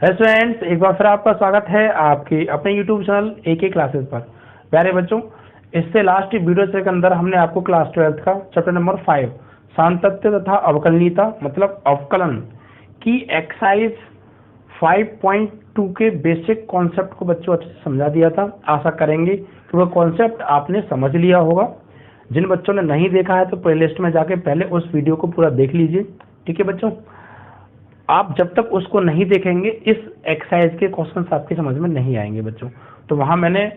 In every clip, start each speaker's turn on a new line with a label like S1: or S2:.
S1: Students, एक बार फिर आपका स्वागत है आपके अपने यूट्यूब चैनल AK क्लासेस पर। प्यारे बच्चों, इससे लास्ट वीडियो के अंदर हमने आपको क्लास 12 का चैप्टर नंबर 5 सांतत्य तथा अवकलनीयता मतलब अवकलन की एक्सरसाइज 5.2 के बेसिक कॉन्सेप्ट को बच्चों अच्छे से समझा दिया था। आशा करेंगे कि वह कॉन्सेप्ट आपने समझ लिया होगा। जिन बच्चों ने नहीं देखा है तो प्लेलिस्ट में जाके पहले उस वीडियो को पूरा देख लीजिए। ठीक है बच्चों, आप जब तक उसको नहीं देखेंगे इस एक्सरसाइज के क्वेश्चंस आपकी समझ में नहीं आएंगे बच्चों। तो वहां मैंने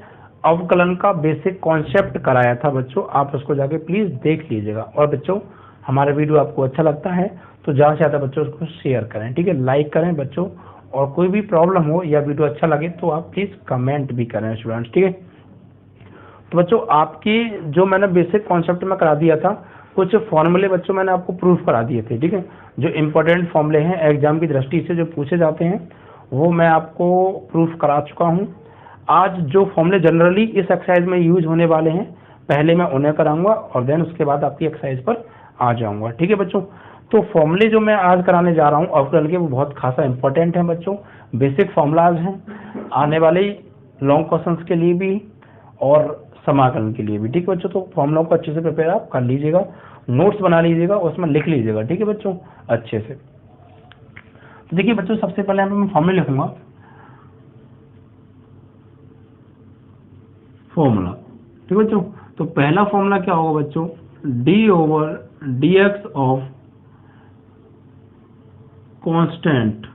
S1: अवकलन का बेसिक कॉन्सेप्ट कराया था बच्चों, आप उसको जाके प्लीज देख लीजिएगा। और बच्चों, हमारा वीडियो आपको अच्छा लगता है तो ज्यादा से ज्यादा बच्चों उसको शेयर करें, ठीक है, लाइक करें बच्चों। और कोई भी प्रॉब्लम हो या वीडियो अच्छा लगे तो आप प्लीज कमेंट भी करें स्टूडेंट्स, ठीक है। तो बच्चों, आपकी जो मैंने बेसिक कॉन्सेप्ट में करा दिया था, कुछ फॉर्मूले बच्चों मैंने आपको प्रूफ करा दिए थे, ठीक है। जो इम्पोर्टेंट फॉर्मूले हैं एग्जाम की दृष्टि से जो पूछे जाते हैं वो मैं आपको प्रूफ करा चुका हूं। आज जो फॉर्मूले जनरली इस एक्सरसाइज में यूज होने वाले हैं पहले मैं उन्हें कराऊंगा और देन उसके बाद आपकी एक्सरसाइज पर आ जाऊंगा, ठीक है बच्चों। तो फॉर्मूले जो मैं आज कराने जा रहा हूँ अवकलन के, वो बहुत खासा इंपॉर्टेंट है बच्चों। बेसिक फॉर्मूलाज हैं आने वाले लॉन्ग क्वेश्चंस के लिए भी और समाकलन के लिए भी, ठीक है बच्चों। तो फॉर्मूला को अच्छे से प्रिपेयर आप कर लीजिएगा, नोट्स बना लीजिएगा, उसमें लिख लीजिएगा, ठीक है बच्चों, अच्छे से। तो देखिए बच्चों, सबसे पहले मैं फॉर्मूला लिखूंगा, फॉर्मूला, ठीक है बच्चों। तो पहला फॉर्मूला क्या होगा बच्चों, d/dx of constant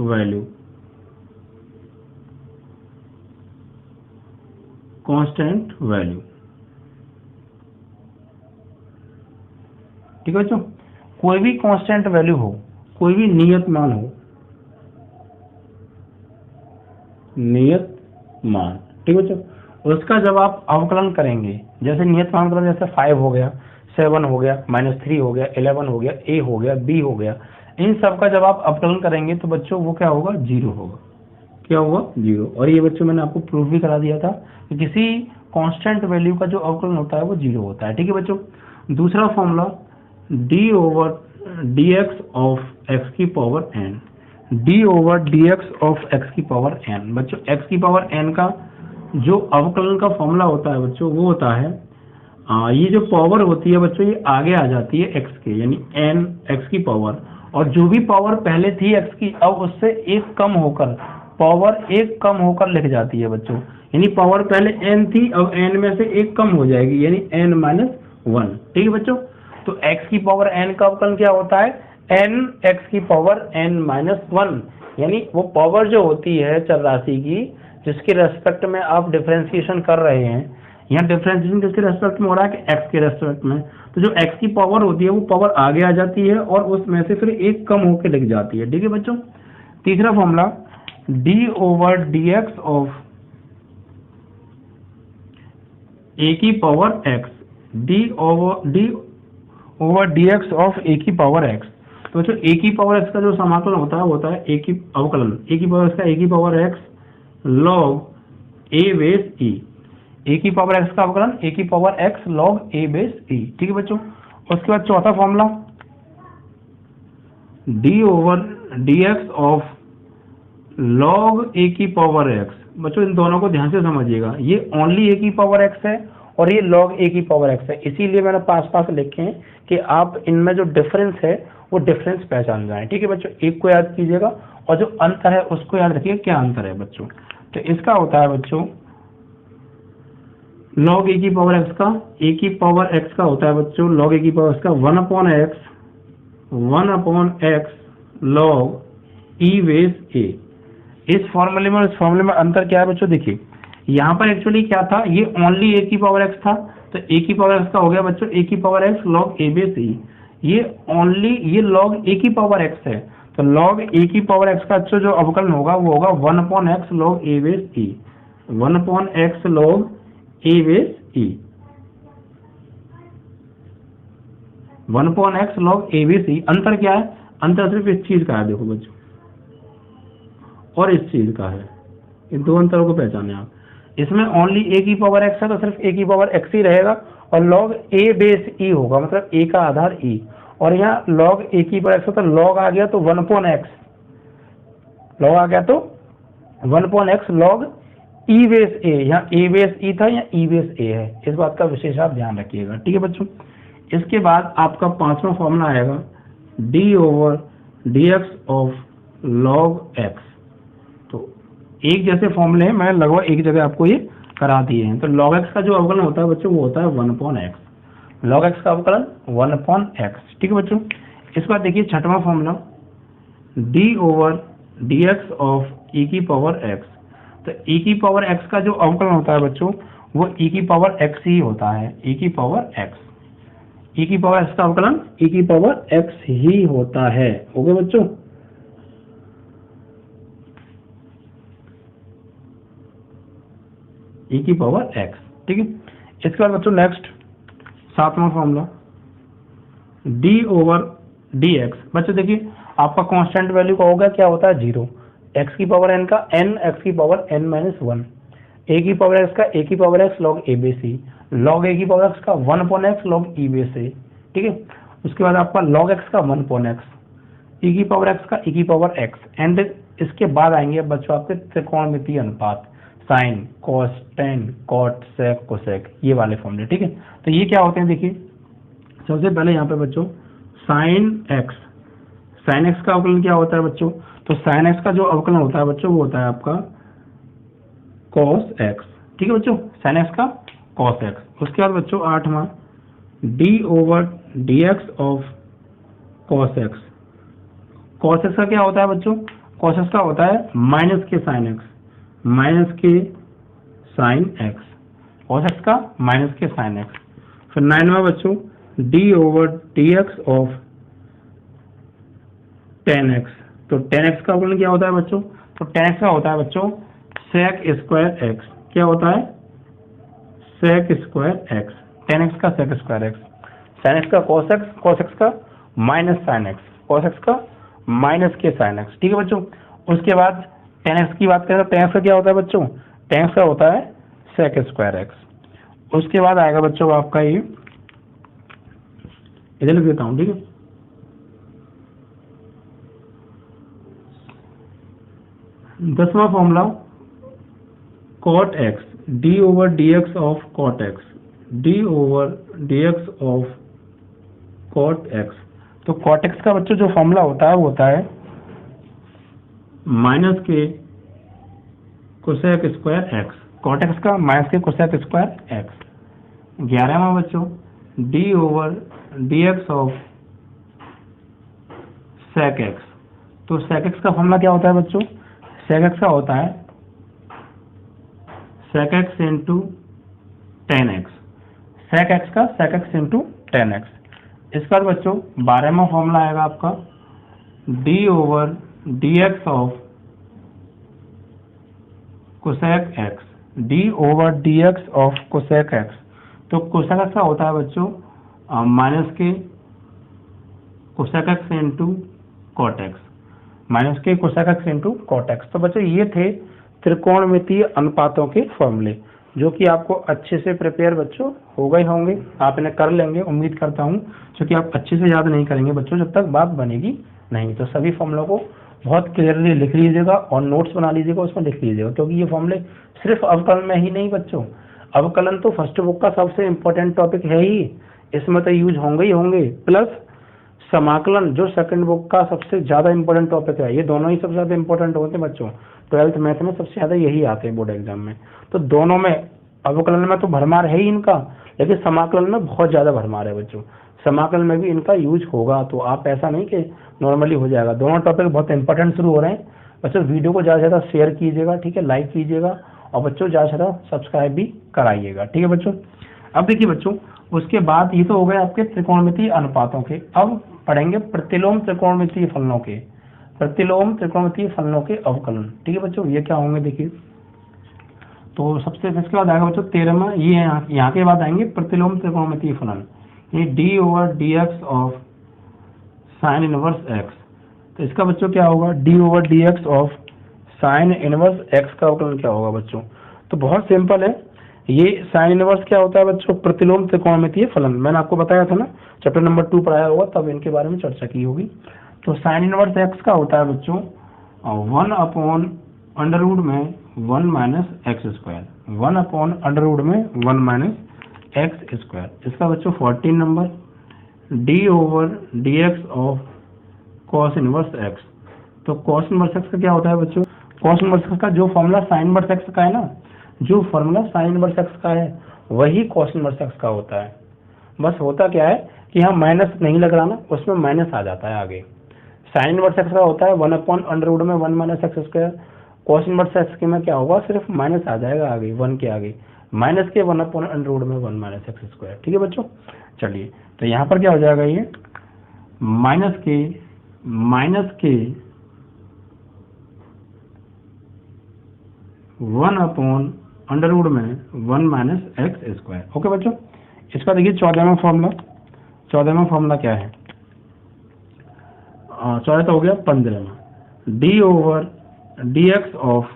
S1: value, constant value, ठीक है बच्चों। कोई भी कांस्टेंट वैल्यू हो, कोई भी नियत मान हो, नियत मान, ठीक है बच्चों, उसका जब आप अवकलन करेंगे, जैसे नियत मान मतलब जैसे 5 हो गया, 7 हो गया, -3 हो गया, 11 हो गया, A हो गया, B हो गया, इन सब का जब आप अवकलन करेंगे तो बच्चों वो क्या होगा, 0 होगा। क्या होगा, 0। और ये बच्चों मैंने आपको प्रूफ भी करा दिया था कि किसी कांस्टेंट वैल्यू का जो अवकलन होता है वो 0 होता है, ठीक है बच्चों। दूसरा फॉर्मूला d/dx ऑफ x की power n, d/dx of x की पावर n बच्चों। x की पावर n का जो अवकलन का फॉर्मूला होता है बच्चों वो होता है ये जो पावर होती है बच्चों ये आगे आ जाती है x के, यानी n x की पावर, और जो भी पावर पहले थी x की अब उससे एक कम होकर पावर एक कम होकर लिख जाती है बच्चों। यानी पावर पहले n थी अब n में से एक कम हो जाएगी, यानी n-1, ठीक है बच्चों। तो x की पावर n का अवकलन क्या होता है, n x की पावर n-1, यानी वो पावर जो होती है चर राशि की जिसके रेस्पेक्ट में आप डिफरेंशिएशन कर रहे हैं, यहाँ डिफरेंशिएशन किसके रेस्पेक्ट में हो रहा है कि x के रेस्पेक्ट में, तो जो x की पावर होती है वो पावर आगे आ जाती है और उसमें से फिर एक कम होकर लिख जाती है, ठीक है बच्चों। तीसरा फॉर्मूला d/dx ऑफ a की power x, d/dx of a की पावर x। तो बच्चों a की पावर x का जो समाकलन होता है वो होता है a की अवकलन, a की पावर x का a की power x log a base e, a की पावर x का अवकलन a की power x log a base e, ठीक है बच्चों। उसके बाद चौथा formula d/dx of log a की पावर x। बच्चों इन दोनों को ध्यान से समझिएगा, ये ओनली a की पावर x है और ये log a की पावर x है, इसीलिए मैंने पास पास लिखे हैं कि आप इनमें जो डिफरेंस है वो डिफरेंस पहचान जाए, ठीक है बच्चों। एक को याद कीजिएगा और जो अंतर है उसको याद रखिएगा क्या अंतर है बच्चों। तो इसका होता है बच्चों log a की पावर x का, a की पावर x का होता है बच्चों log a की पावर x का 1/x log e base a। इस फॉर्मूले में इस फॉर्मूले में अंतर क्या है बच्चों, देखिए यहाँ पर एक्चुअली क्या था, ये ओनली a की पावर x था, तो a की पावर x का हो गया बच्चों a की power x log a base e। ये ओनली ये log a की पावर x है, तो log a की पावर x का अच्छा जो अवकलन होगा वो होगा 1/x log a base e, 1/x log a base e, 1/x log a base e। अंतर क्या है, अंतर सिर्फ इस चीज का है, देखो बच्चों, और इस चीज का है, इन दो अंतरों को पहचाने आप। इसमें ओनली a की पावर x है तो सिर्फ a की पावर x ही रहेगा और log a बेस e होगा, मतलब a का आधार e, और यहाँ log a की पावर x है तो log आ गया तो 1/x लॉग आ गया तो 1/x लॉग ई बेस ए, यहाँ ए बेस ई था, यहाँ ई बेस ए है, इस बात का विशेष आप ध्यान रखिएगा। ठीक है बच्चों, इसके बाद आपका 5वां फॉर्मूला आएगा d/dx ऑफ log x। तो एक जैसे फॉर्मूले हैं, मैं लगभग एक जगह आपको ये करा दिए हैं। तो log x का जो अवकलन होता है बच्चों वो होता है 1/x, log x का अवकलन 1/x। ठीक है बच्चों, इसके बाद देखिए 6वां फॉर्मूला d/dx ऑफ e की पावर x। तो e की पावर x का जो अवकलन होता है बच्चों वो e की पावर x ही होता है, e की पावर x, e की पावर x का अवकलन e की पावर x ही होता है। ओके बच्चों, e की पावर x। ठीक है, इसके बाद बच्चों नेक्स्ट 7वां फॉर्मूला d/dx। बच्चों देखिए आपका कांस्टेंट वैल्यू का होगा क्या होता है 0, x की पावर n का n, x की पावर n माइनस 1, a की पावर x का a की power x log a base e, log a की पावर x का 1/x log e base a। ठीक है, उसके बाद आपका log x का 1/x, e की पावर x का e की पावर x, एंड इसके बाद आएंगे बच्चों आपके त्रिकोणमितीय अनुपात, साइन, कॉस, टेन, कॉट, सेक, कोसेक, ये वाले फॉर्मूले। ठीक है, तो ये क्या होते हैं देखिए, सबसे पहले यहाँ पे बच्चों साइन x, साइन x का अवकलन क्या होता है बच्चों, तो साइन x का जो अवकलन होता है बच्चों वो होता है आपका कॉस x। ठीक है बच्चों, साइन x का कॉस x। उसके बाद बच्चों 8वां d/dx of cos x। Cos x का क्या होता है बच्चों, कॉस x का होता है माइनस के साइन x, माइनस के साइन x, कॉस x का माइनस के साइन x। फिर 9वां बच्चों d/dx ऑफ टेन एक्स। तो टेन एक्स का अवकलन क्या होता है बच्चों, तो टेन एक्स का होता है बच्चों सेक स्क्वायर एक्स। क्या होता है, sec square x, tan x का sec square x, sine x का कॉस एक्स, कॉस एक्स का minus sine x, cos x का माइनस के साइन एक्स। ठीक है बच्चों, उसके बाद टेन एक्स की बात करें तो टेन एक्स का क्या होता है बच्चों, टेन एक्स का होता है सेक स्क्वायर एक्स। उसके बाद आएगा बच्चों आपका ये, इधर लिख देता हूँ। ठीक है, 10वां formula cot x, d/dx of cot x, d/dx of cot x. तो कॉट एक्स का बच्चों जो फॉर्मूला होता है वो होता है माइनस के cosec square x, cot x का माइनस के कोसेक स्क्वायर एक्स। 11वां बच्चों d/dx ऑफ सेक एक्स। तो सेक एक्स का फॉर्मूला क्या होता है बच्चों, सेक एक्स का होता है sec x into tan x, sec x का sec x into tan x. इसके बाद बच्चों 12वां फॉर्मूला आएगा आपका d/dx of cosec x, d/dx of cosec x. तो कोसेक एक्स का होता है बच्चों माइनस के cosec x into cot x, minus के cosec x into cot x. तो बच्चों ये थे त्रिकोणमितीय अनुपातों के फॉर्मूले, जो कि आपको अच्छे से प्रिपेयर बच्चों हो गए होंगे, आप इन्हें कर लेंगे उम्मीद करता हूँ, क्योंकि आप अच्छे से याद नहीं करेंगे बच्चों जब तक बात बनेगी नहीं। तो सभी फॉर्मूलों को बहुत क्लियरली लिख लीजिएगा और नोट्स बना लीजिएगा, उसमें लिख लीजिएगा, क्योंकि ये फॉर्मूले सिर्फ अवकलन में ही नहीं बच्चों, अवकलन तो फर्स्ट बुक का सबसे इम्पोर्टेंट टॉपिक है ही, इसमें तो यूज होंगे ही होंगे, प्लस समाकलन जो सेकंड बुक का सबसे ज्यादा इंपॉर्टेंट टॉपिक है। ये दोनों ही सबसे ज्यादा इंपॉर्टेंट होते हैं बच्चों, 12th मैथ में सबसे ज्यादा यही आते हैं बोर्ड एग्जाम में। तो दोनों में, अवकलन में तो भरमार है ही इनका, लेकिन समाकलन में बहुत ज्यादा भरमार है बच्चों, समाकलन में भी इनका यूज होगा। तो आप ऐसा नहीं कि नॉर्मली हो जाएगा, दोनों टॉपिक बहुत इंपॉर्टेंट शुरू हो रहे हैं बच्चों। वीडियो को ज्यादा से ज्यादा शेयर कीजिएगा, ठीक है, लाइक कीजिएगा, और बच्चों ज्यादा से ज्यादा सब्सक्राइब भी कराइएगा। ठीक है बच्चों, अब देखिए बच्चों उसके बाद ये तो हो गए आपके त्रिकोणमितीय अनुपातों के, अब पढ़ेंगे प्रतिलोम त्रिकोणमितीय फलनों के, प्रतिलोम त्रिकोणमितीय फलनों के अवकलन। ठीक है बच्चों, ये क्या होंगे देखिए, तो सबसे इसके बाद आएगा बच्चों 13वां, ये यहाँ के बाद आएंगे प्रतिलोम त्रिकोणमितीय फलन, ये d/dx of sine inverse x. तो इसका बच्चों क्या होगा, d/dx of sine inverse x का अवकलन क्या होगा बच्चों, तो बहुत सिंपल है। ये साइन इनवर्स क्या होता है बच्चों, प्रतिलोम त्रिकोणमितीय फलन, मैंने आपको बताया था ना, चैप्टर नंबर 2 पढ़ाया होगा तब इनके बारे में चर्चा की होगी। तो साइन इनवर्स एक्स का होता है बच्चों 1 अपॉन अंडर रूट में 1 minus x square, 1 upon under root में 1 माइनस एक्स स्क्वायर। इसका बच्चों 14 number D over D x of cos inverse x. तो कॉस इनवर्स एक्स का क्या होता है बच्चों, कॉस इनवर्स एक्स का जो फॉर्मूला साइन इनवर्स एक्स का है ना, जो फॉर्मूला साइन इनवर्स एक्स का है वही कॉस इनवर्स एक्स का होता है। बस होता क्या है कि यहाँ माइनस नहीं लग रहा ना, उसमें माइनस आ जाता है आगे। साइन इनवर्स एक्स का होता है 1 अपॉन अंडर रूट में 1 minus x square. Cos inverse x के में क्या होगा, सिर्फ माइनस आ जाएगा आगे, 1 के आगे, माइनस के 1 अपॉन अंडर रूट में 1 माइनस एक्स स्क्वायर। ठीक है बच्चों, चलिए तो यहाँ पर क्या हो जाएगा, ये माइनस के 1 अपॉन अंडर रूट में 1 माइनस एक्स स्क्वायर। ओके बच्चों, इसका देखिए 14वां फॉर्मूला, 14वां फॉर्मूला क्या है, 14 तो हो गया, 15वां d over D x of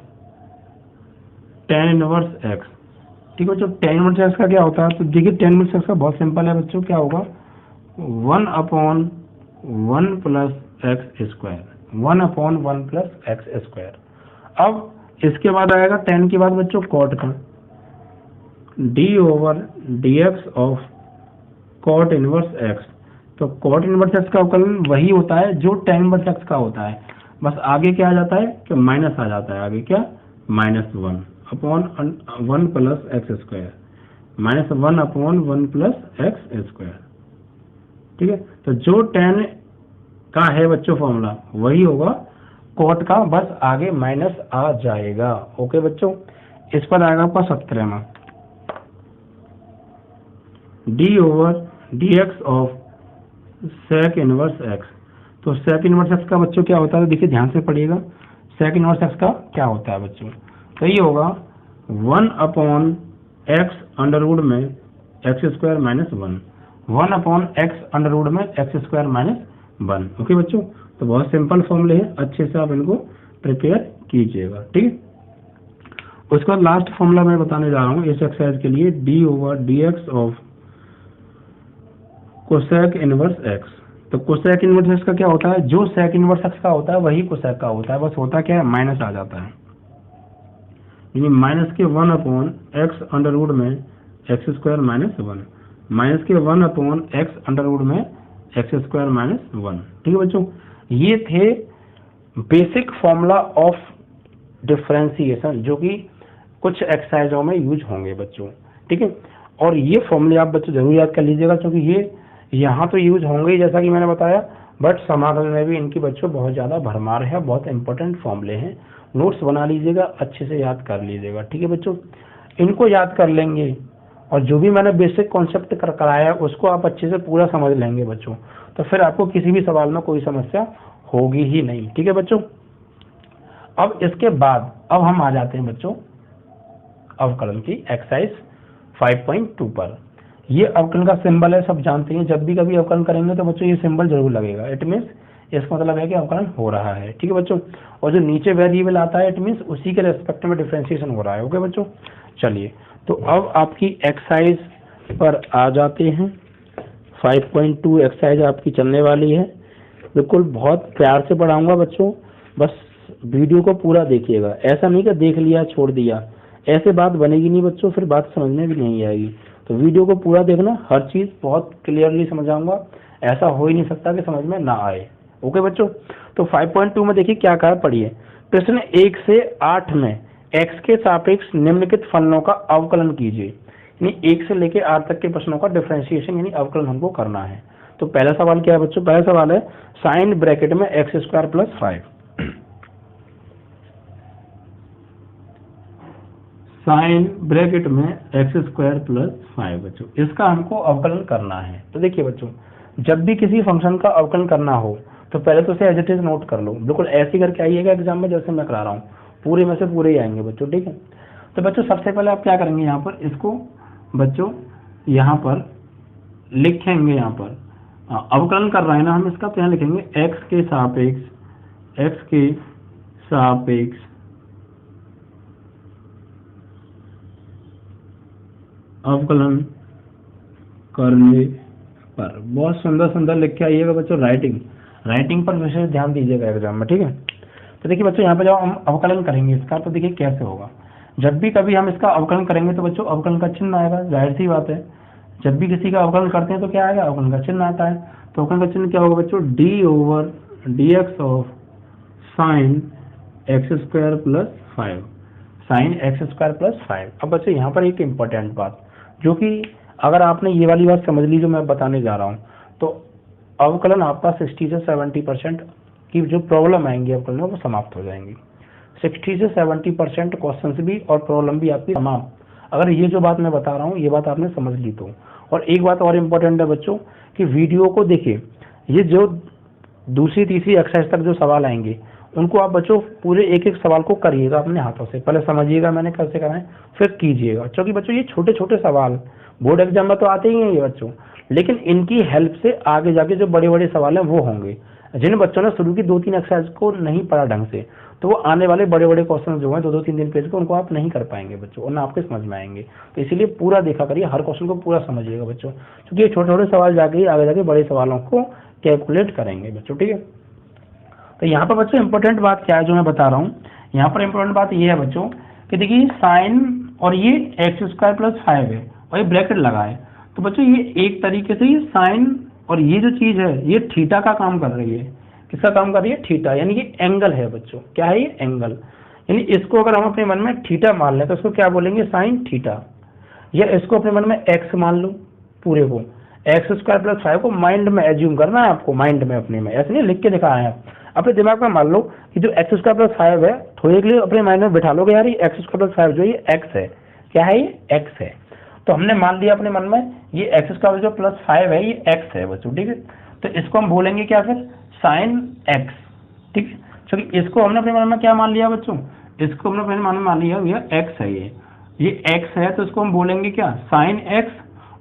S1: tan inverse x. ठीक है बच्चों, टेन इनवर्स एक्स का क्या होता है, तो देखिए टेन इनवर्स एक्स का बहुत सिंपल है बच्चों, क्या होगा 1 upon 1 plus x square, 1 upon 1 plus x square. अब इसके बाद आएगा 10 के बाद बच्चों कॉट का, D over D x of cot inverse x. तो कॉट इनवर्स एक्स का अवकलन वही होता है जो टेन इनवर्स एक्स का होता है, बस आगे क्या आ जाता है कि माइनस आ जाता है, आगे क्या -1 upon 1 plus x square, -1 upon 1 plus x square. ठीक है, तो जो टेन का है बच्चों फॉर्मूला वही होगा कॉट का, बस आगे माइनस आ जाएगा। ओके बच्चों, इस पर आएगा आपका 17वां d over D x of sec inverse x. तो सेक इनवर्स एक्स का बच्चों क्या होता है, देखिए ध्यान से पढ़िएगा, सेक इनवर्स एक्स का क्या होता है बच्चों, तो ये होगा 1 अपॉन एक्स अंडर रूट में x square minus 1, 1 upon x under root में एक्स स्क्वायर माइनस 1। ओके बच्चों, तो बहुत सिंपल फॉर्मूले हैं, अच्छे से आप इनको प्रिपेयर कीजिएगा। ठीक है, उसके बाद लास्ट फॉर्मूला मैं बताने जा रहा हूँ इस एक्सरसाइज के लिए, D over D x of cosec inverse x. तो कोसेक इनवर्स एक्स का क्या होता है, जो सेक इनवर्स एक्स का होता है वही कोसेक का होता है, बस होता क्या है माइनस आ जाता है, यानी माइनस के 1 अपॉन एक्स अंडर रूट में एक्स स्क्वायर माइनस 1, माइनस के 1 अपॉन एक्स अंडर रूट में एक्स स्क्वायर माइनस 1। ठीक है बच्चों, ये थे बेसिक फॉर्मूला ऑफ डिफरेंशिएशन जो कि कुछ एक्सरसाइजों में यूज होंगे बच्चों। ठीक है, और ये फॉर्मूले आप बच्चों जरूर याद कर लीजिएगा, क्योंकि ये यहाँ तो यूज होंगे ही जैसा कि मैंने बताया, बट समाकलन में भी इनकी बच्चों बहुत ज़्यादा भरमार है, बहुत इंपॉर्टेंट फॉर्मूले हैं। नोट्स बना लीजिएगा, अच्छे से याद कर लीजिएगा। ठीक है बच्चों, इनको याद कर लेंगे और जो भी मैंने बेसिक कॉन्सेप्ट कराया उसको आप अच्छे से पूरा समझ लेंगे बच्चों, तो फिर आपको किसी भी सवाल में कोई समस्या होगी ही नहीं। ठीक है बच्चों, अब इसके बाद अब हम आ जाते हैं बच्चों अवकलन की एक्सरसाइज 5.2 पर। ये अवकलन का सिंबल है, सब जानते हैं, जब भी कभी अवकलन करेंगे तो बच्चों ये सिंबल जरूर लगेगा, इट मीन्स इसका मतलब है कि अवकलन हो रहा है। ठीक है बच्चों, और जो नीचे वेरिएबल आता है इट मीन्स उसी के रेस्पेक्ट में डिफरेंशिएशन हो रहा है। ओके बच्चों, चलिए तो अब आपकी एक्सरसाइज पर आ जाते हैं। 5.2 एक्सरसाइज आपकी चलने वाली है, बिल्कुल बहुत प्यार से पढ़ाऊंगा बच्चों, बस वीडियो को पूरा देखिएगा, ऐसा नहीं कि देख लिया छोड़ दिया, ऐसे बात बनेगी नहीं बच्चों, फिर बात समझ में भी नहीं आएगी। तो वीडियो को पूरा देखना, हर चीज बहुत क्लियरली समझाऊंगा, ऐसा हो ही नहीं सकता कि समझ में ना आए। ओके बच्चों, तो 5.2 में देखिए क्या कहा, पढ़िए। प्रश्न 1 से 8 में x के सापेक्ष निम्नलिखित फलनों का अवकलन कीजिए, यानी 1 से लेकर 8 तक के प्रश्नों का डिफरेंशिएशन यानी अवकलन हमको करना है। तो पहला सवाल क्या है बच्चों, पहला सवाल है साइन ब्रैकेट में x square plus 5, sine bracket में एक्स स्क्वायर प्लस 5 बच्चों, इसका हमको अवकलन करना है। तो देखिए बच्चों, जब भी किसी फंक्शन का अवकलन करना हो तो पहले तो उसे एज इट इज नोट कर लो, बिल्कुल ऐसे करके आइएगा एग्जाम में जैसे मैं करा रहा हूँ, पूरे में से पूरे ही आएंगे बच्चों। ठीक है, तो बच्चों सबसे पहले आप क्या करेंगे, यहाँ पर इसको बच्चों यहाँ पर लिखेंगे, यहाँ पर अवकलन कर रहे हैं ना हम इसका, तो यहाँ लिखेंगे एक्स के सापेक्ष अवकलन करने पर। बहुत सुंदर सुंदर लिख के आइएगा बच्चों, राइटिंग पर विशेष ध्यान दीजिएगा एग्जाम में। ठीक है, तो देखिए बच्चों यहाँ पे जब हम अवकलन करेंगे इसका, तो देखिए कैसे होगा। जब भी कभी हम इसका अवकलन करेंगे तो बच्चों अवकलन का चिन्ह आएगा, जाहिर सी बात है। जब भी किसी का अवकलन करते हैं तो क्या आएगा, अवकलन का चिन्ह आता है। तो अवकलन का चिन्ह क्या होगा बच्चों, D over D x of sine x square plus 5, sine x square plus 5। अब बच्चों यहाँ पर एक इम्पोर्टेंट बात, जो कि अगर आपने ये वाली बात समझ ली जो मैं बताने जा रहा हूँ, तो अवकलन आपका 60 से 70% की जो प्रॉब्लम आएंगी अवकलन वो समाप्त हो जाएंगी। 60 से 70% क्वेश्चंस भी और प्रॉब्लम भी आपकी समाप्त, अगर ये जो बात मैं बता रहा हूँ ये बात आपने समझ ली तो। और एक बात और इम्पोर्टेंट है बच्चों कि वीडियो को देखिए, ये जो दूसरी तीसरी एक्सरसाइज तक जो सवाल आएंगे उनको आप बच्चों पूरे एक एक सवाल को करिएगा अपने हाथों से, पहले समझिएगा मैंने कैसे करना है, फिर कीजिएगा। क्योंकि बच्चों ये छोटे छोटे सवाल बोर्ड एग्जाम में तो आते ही हैं ये बच्चों, लेकिन इनकी हेल्प से आगे जाके जो बड़े बड़े सवाल हैं वो होंगे। जिन बच्चों ने शुरू की 2-3 एक्सरसाइज को नहीं पढ़ा ढंग से, तो वो आने वाले बड़े बड़े क्वेश्चन जो हैं 2-2 3-3 पेज के, उनको आप नहीं कर पाएंगे बच्चों, और ना आपके समझ में आएंगे। तो इसीलिए पूरा देखा करिए, हर क्वेश्चन को पूरा समझिएगा बच्चों, क्योंकि ये छोटे छोटे सवाल जाके ही आगे जाके बड़े सवालों को कैलकुलेट करेंगे बच्चों, ठीक है। तो यहाँ पर बच्चों इंपॉर्टेंट बात क्या है जो मैं बता रहा हूँ, यहाँ पर इंपॉर्टेंट बात ये है बच्चों कि देखिए साइन और ये एक्स स्क्वायर प्लस 5 है और ये ब्रैकेट लगा है, तो बच्चों ये एक तरीके से ये साइन और ये जो चीज़ है ये थीटा का काम कर रही है। किसका काम कर रही है, थीटा, यानी कि एंगल है बच्चों। क्या है ये, एंगल। यानी इसको अगर हम अपने मन में थीटा मान लें तो इसको क्या बोलेंगे, साइन थीटा। या इसको अपने मन में एक्स मान लो, पूरे को एक्स स्क्वायर प्लस 5 को माइंड में एज्यूम करना है आपको, माइंड में अपने में, ऐसे नहीं लिख के दिखाया है, अपने दिमाग में मान लो कि जो एक्स स्क्वायर प्लस 5 है, थोड़ी के लिए अपने माइंड में बिठा लोगे यार ये एक्स स्क्वायर प्लस 5 जो ये एक्स है, क्या है ये एक्स है। तो हमने मान लिया अपने मन में ये एक्स स्क्वायर जो प्लस 5 है ये एक्स है बच्चों, ठीक है। तो इसको हम बोलेंगे क्या फिर, साइन एक्स, ठीक है। क्योंकि इसको हमने अपने मन में क्या मान लिया बच्चों, इसको हमने अपने मन में मान लिया ये एक्स है, ये एक्स है, तो इसको हम बोलेंगे क्या, साइन एक्स।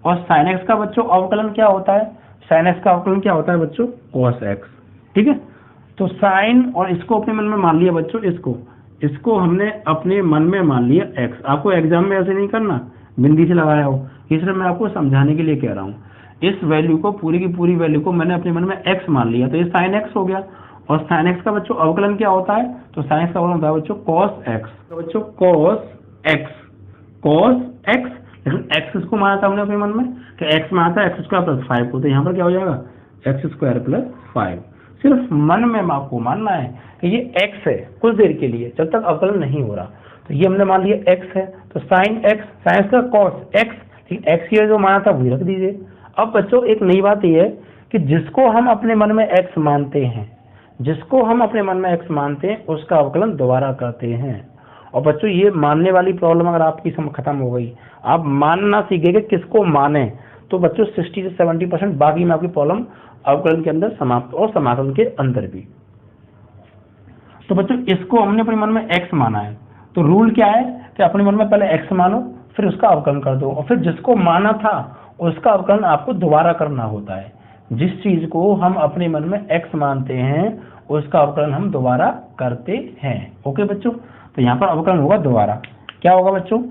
S1: और साइन एक्स का बच्चों अवकलन क्या होता है, साइन एक्स का अवकलन क्या होता है बच्चों, कॉस एक्स, ठीक है। तो साइन और इसको अपने मन में मान लिया बच्चों, इसको हमने अपने मन में मान लिया एक्स। आपको एग्जाम में ऐसे नहीं करना बिंदी से लगाया हो, इसलिए मैं आपको समझाने के लिए कह रहा हूँ। इस वैल्यू को, पूरी की पूरी वैल्यू को मैंने अपने मन में एक्स मान लिया, तो ये साइन एक्स हो गया। और साइन एक्स का बच्चों अवकलन क्या होता है, तो साइन एक्स का अवकलन होता है बच्चों कॉस एक्स, तो बच्चों कॉस एक्स। लेकिन एक्स इसको माना था हमने अपने मन में, तो एक्स माना था एक्स स्क्वायर प्लस 5 को, तो यहाँ पर क्या हो जाएगा, एक्स स्क्वायर प्लस 5। सिर्फ मन में आपको मानना है कि ये एक्स है कुछ देर के लिए, जब तक अवकलन नहीं हो रहा। तो ये हमने मान लिया एक्स है, तो साइन एक्स, साइन का कॉस एक्स, लेकिन एक्स की जो माना था वही रख दीजिए। अब बच्चों एक नई बात ये है कि जिसको हम अपने मन में एक्स मानते हैं, जिसको हम अपने मन में एक्स मानते हैं उसका अवकलन दोबारा करते हैं। और बच्चों ये मानने वाली प्रॉब्लम अगर आपकी खत्म हो गई, आप मानना सीखेंगे किसको माने, तो बच्चों 60 से 70% बाकी में आपकी प्रॉब्लम अवकलन के अंदर समाप्त और समाकलन के अंदर भी। तो बच्चों इसको हमने अपने मन में एक्स माना है, तो रूल क्या है कि अपने मन में पहले एक्स मानो, फिर उसका अवकलन कर दो, और फिर जिसको माना था उसका अवकलन आपको दोबारा करना होता है। जिस चीज को हम अपने मन में एक्स मानते हैं उसका अवकलन हम दोबारा करते हैं। ओके बच्चों, तो यहाँ पर अवकलन होगा दोबारा, क्या होगा बच्चों,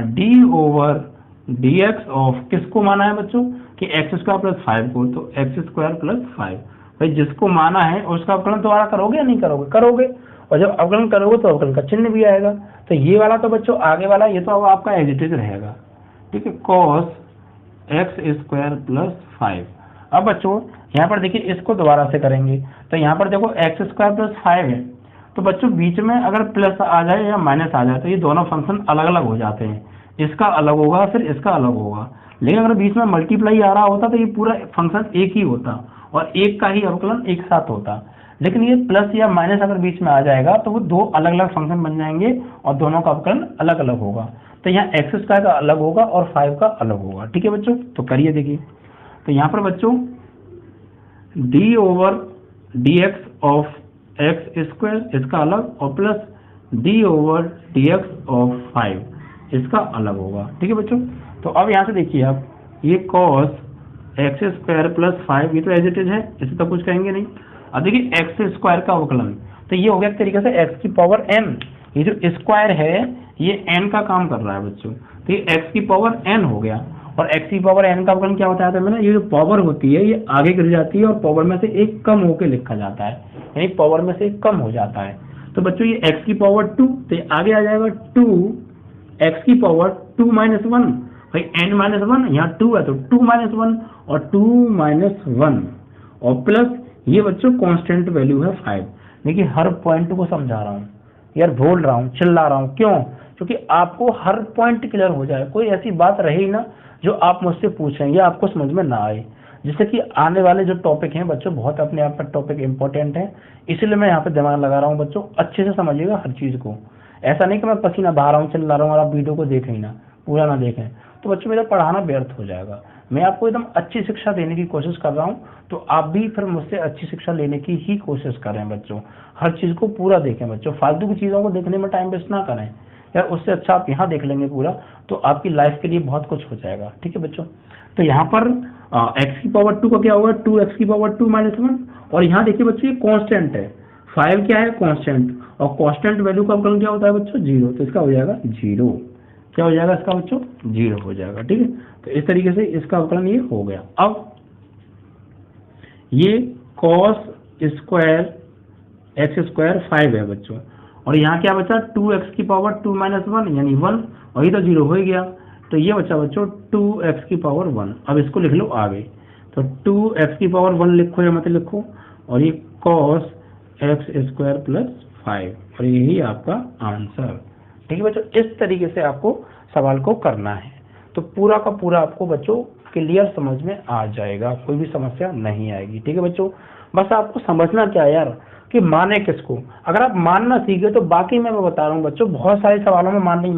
S1: D over D x of, किसको माना है बच्चों कि एक्स स्क्वायर प्लस 5 को, तो एक्स स्क्वायर प्लस 5। भाई जिसको माना है उसका अवकलन दोबारा करोगे या नहीं करोगे, करोगे। और जब अवकलन करोगे तो अवकलन का चिन्ह भी आएगा। तो ये वाला तो बच्चों आगे वाला ये तो अब आपका एज इट इज रहेगा, ठीक है, कॉस एक्स स्क्वायर प्लस 5। अब बच्चों यहाँ पर देखिए इसको दोबारा से करेंगे, तो यहाँ पर देखो एक्स स्क्वायर प्लस 5 है, तो बच्चों बीच में अगर प्लस आ जाए या माइनस आ जाए तो ये दोनों फंक्शन अलग अलग हो जाते हैं, इसका अलग होगा फिर इसका अलग होगा। लेकिन अगर बीच में मल्टीप्लाई आ रहा होता तो ये पूरा फंक्शन एक ही होता और एक का ही अवकलन एक साथ होता। लेकिन ये प्लस या माइनस अगर बीच में आ जाएगा तो वो दो अलग अलग फंक्शन बन जाएंगे और दोनों का अवकलन अलग अलग होगा। तो यहाँ एक्स स्क्वायर का अलग होगा और 5 का अलग होगा, ठीक है बच्चों। तो करिए देखिए, तो यहाँ पर बच्चों D over D x of x square इसका अलग और plus D over D x of 5 इसका अलग होगा, ठीक है बच्चों। तो अब यहाँ से देखिए आप, ये कॉस एक्स स्क्वायर प्लस 5 ये तो एज इट इज है, इसे तो कुछ कहेंगे नहीं। अब देखिए एक्स स्क्वायर का अवकलन, तो ये हो गया एक तरीके से एक्स की पावर n, ये जो स्क्वायर है ये n का काम कर रहा है बच्चों, तो ये एक्स की पावर n हो गया। और एक्स की पावर n का अवकलन क्या होता है मैंने, ये जो पावर होती है ये आगे गिर जाती है और पावर में से एक कम होकर लिखा जाता है, यानी पावर में से एक कम हो जाता है। तो बच्चों ये x की पावर 2, तो आगे आ जाएगा 2 x की पावर 2 माइनस 1, भाई n माइनस 1 यहाँ 2 है तो 2 माइनस 1 और 2 माइनस 1 और प्लस ये बच्चों कांस्टेंट वैल्यू है 5। देखिए हर पॉइंट को समझा रहा हूँ यार, बोल रहा हूँ, चिल्ला रहा हूँ, क्यों? क्योंकि आपको हर पॉइंट क्लियर हो जाए, कोई ऐसी बात रहे ही ना जो आप मुझसे पूछेंगे आपको समझ में ना आए। जैसे कि आने वाले जो टॉपिक हैं बच्चों बहुत अपने आप में टॉपिक इंपॉर्टेंट है, इसलिए मैं यहाँ पे दिमाग लगा रहा हूँ बच्चों, अच्छे से समझिएगा हर चीज को। ऐसा नहीं कि मैं पसीना बहा रहा हूँ, चिल्ला रहा हूँ और आप वीडियो को देखें ही ना, पूरा ना देखें, तो बच्चों मेरा पढ़ाना व्यर्थ हो जाएगा। मैं आपको एकदम अच्छी शिक्षा देने की कोशिश कर रहा हूँ, तो आप भी फिर मुझसे अच्छी शिक्षा लेने की ही कोशिश करें बच्चों। हर चीज को पूरा देखें बच्चों, फालतू की चीजों को देखने में टाइम वेस्ट ना करें यार, उससे अच्छा आप यहाँ देख लेंगे पूरा, तो आपकी लाइफ के लिए बहुत कुछ हो जाएगा। ठीक है बच्चों, तो यहाँ पर x की पावर 2 का क्या होगा, 2x की पावर 2 माइनस 1, और यहाँ देखिए बच्चों ये कांस्टेंट है, 5 क्या है कांस्टेंट, और कांस्टेंट वैल्यू का अवकलन क्या होता है बच्चों 0, तो इसका हो जाएगा 0। क्या हो जाएगा इसका बच्चों 0 हो जाएगा। ठीक है, तो इस तरीके से इसका अवकलन ये हो गया। अब ये cos स्क्वायर x स्क्वायर 5 है बच्चों, और यहाँ क्या बचा 2x की पावर 2 माइनस 1 यानी 1, और ये तो 0 हो ही गया, तो ये बचा बच्चों 2x की पावर 1। अब इसको लिख लो आगे, तो 2x की पावर 1 लिखो या मत लिखो, और ये cos x स्क्वायर प्लस 5, और यही आपका आंसर। ठीक है बच्चों, इस तरीके से आपको सवाल को करना है, तो पूरा का पूरा आपको बच्चों क्लियर समझ में आ जाएगा, कोई भी समस्या नहीं आएगी। ठीक है बच्चों, बस आपको समझना क्या है यार कि माने किसको। अगर आप मानना सीखे तो बाकी मैं बता रहा हूँ बच्चों, बहुत सारे सवालों में मान नहीं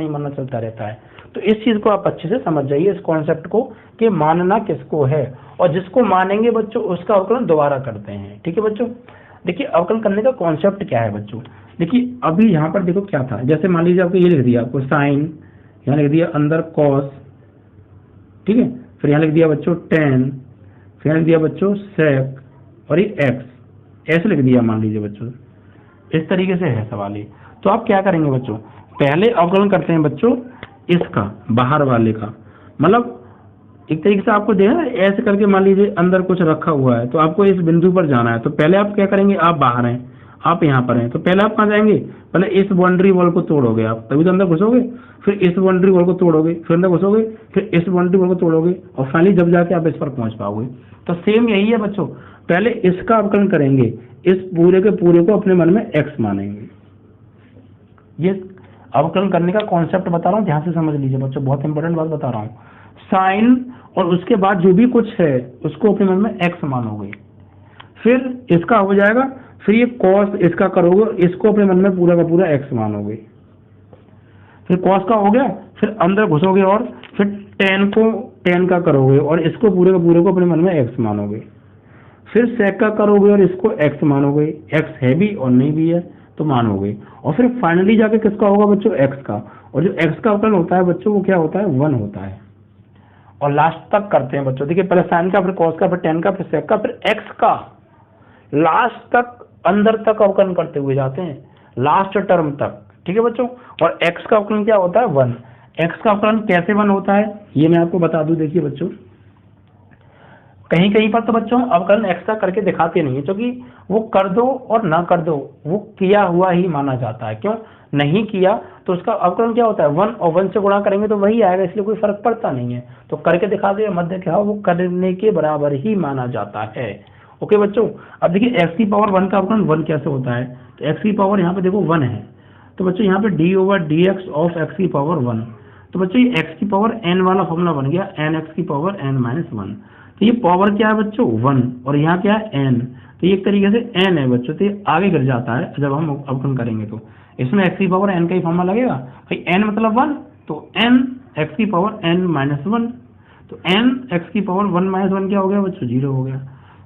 S1: मानना चलता रहता है, तो इस चीज को आप अच्छे से समझ जाइए, इस कॉन्सेप्ट को कि मानना किसको है, और जिसको मानेंगे बच्चों उसका अवकलन दोबारा करते हैं। ठीक है बच्चों, देखिए अवकलन करने का कॉन्सेप्ट क्या है बच्चों, देखिए अभी यहाँ पर देखो क्या था, जैसे मान लीजिए आपको ये लिख दिया, आपको साइन, यहाँ लिख दिया अंदर कॉस, ठीक है, फिर यहाँ लिख दिया बच्चों टेन, फिर यहाँ लिख दिया बच्चों सेक, और ये एक्स, ऐसे लिख दिया मान लीजिए बच्चों, इस तरीके से है सवाल ये। तो आप क्या करेंगे बच्चों, पहले अवकलन करते हैं बच्चों इसका, बाहर वाले का, मतलब एक तरीके से आपको देखा ऐसे करके, मान लीजिए अंदर कुछ रखा हुआ है तो आपको इस बिंदु पर जाना है, तो पहले आप क्या करेंगे, आप बाहर हैं, आप यहाँ पर हैं, तो पहले आप कहाँ जाएंगे, पहले इस बाउंड्री वॉल को तोड़ोगे आप, तभी तो अंदर घुसोगे, फिर इस बाउंड्री वॉल को तोड़ोगे, फिर अंदर घुसोगे, फिर इस बाउंड्री वॉल को तोड़ोगे, और फाइनली जब जाके आप इस पर पहुंच पाओगे। तो सेम यही है बच्चों, पहले इसका अवकलन करेंगे, इस पूरे के पूरे को अपने मन में x मानेंगे। ये अवकलन करने का कॉन्सेप्ट बता रहा हूँ, ध्यान से समझ लीजिए बच्चों, बहुत इंपॉर्टेंट बात बता रहा हूँ। साइन और उसके बाद जो भी कुछ है उसको अपने मन में x मानोगे, फिर इसका हो जाएगा, फिर ये कॉस इसका करोगे, इसको अपने मन में पूरा का पूरा x मानोगे, फिर कॉस का हो गया, फिर अंदर घुसोगे और फिर टेन को टेन का करोगे और इसको पूरे का पूरे को अपने मन में x मानोगे, फिर सेक का करोगे और इसको x मानोगे, x है भी और नहीं भी है तो मानोगे, और फिर फाइनली जाके किसका होगा बच्चों x का, और जो x का अवकलन होता है बच्चों वो क्या होता है 1 होता है। और लास्ट तक करते हैं बच्चों, देखिए पहले साइन का, फिर कॉस का, फिर टेन का, फिर सेक का, फिर x का, लास्ट तक अंदर तक अवकलन करते हुए जाते हैं लास्ट टर्म तक। ठीक है बच्चों, और x का अवकलन क्या होता है 1। x का अवकलन कैसे 1 होता है ये मैं आपको बता दूं, देखिए बच्चों कहीं कहीं पर तो बच्चों अवकलन x का करके दिखाते नहीं है, क्योंकि वो कर दो और ना कर दो वो किया हुआ ही माना जाता है। क्यों नहीं किया तो उसका अवकलन क्या होता है 1, और 1 से गुणा करेंगे तो वही आएगा, इसलिए कोई फर्क पड़ता नहीं है। तो करके दिखा दो या मत दिखाओ, वो करने के बराबर ही माना जाता है। ओके बच्चों, अब देखिए x की पावर 1 का अवकलन 1 कैसे होता है, तो x की पावर यहाँ पे देखो 1 है, तो बच्चों यहाँ पे d/dx ऑफ x की पावर 1, तो बच्चों ये x की पावर n वाला फॉर्मूला बन गया nx की पावर n-1। तो ये पावर क्या है बच्चों 1, और यहाँ क्या है n, तो ये एक तरीके से n है बच्चों, तो ये आगे गिर जाता है जब हम अवकलन करेंगे, तो इसमें x की पावर n का ही फॉर्मूला लगेगा भाई, n मतलब 1, तो n x की पावर n-1, तो n x की पावर 1-1 क्या हो गया बच्चों 0 हो गया,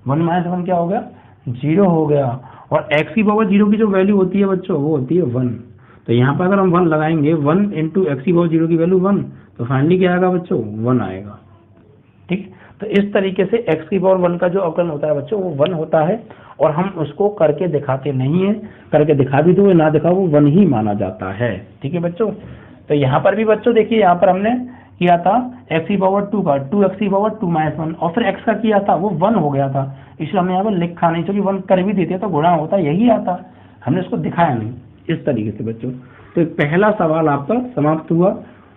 S1: 1-1 क्या हो गया 0 हो गया, और x की पावर 0 की जो वैल्यू होती है बच्चों वो होती है 1, तो यहाँ पर अगर हम 1 लगाएंगे 1 इंटू x की पावर 0 की वैल्यू 1, तो फाइनली क्या आएगा बच्चों 1 आएगा। ठीक, तो इस तरीके से x की पावर 1 का जो अवकलन होता है बच्चों वो 1 होता है, और हम उसको करके दिखाते नहीं है, करके दिखा भी दो ना दिखाओ वो 1 ही माना जाता है। ठीक है बच्चों, तो यहाँ पर भी बच्चों देखिए यहाँ पर हमने किया था x की पावर 2 का 2x की पावर 2-1, और फिर x का किया था वो 1 हो गया था, इसलिए हमने यहाँ पर लिखा नहीं, क्योंकि 1 कर भी देते तो गुणा होता यही आता, हमने इसको दिखाया नहीं इस तरीके से बच्चों। तो पहला सवाल आपका समाप्त हुआ।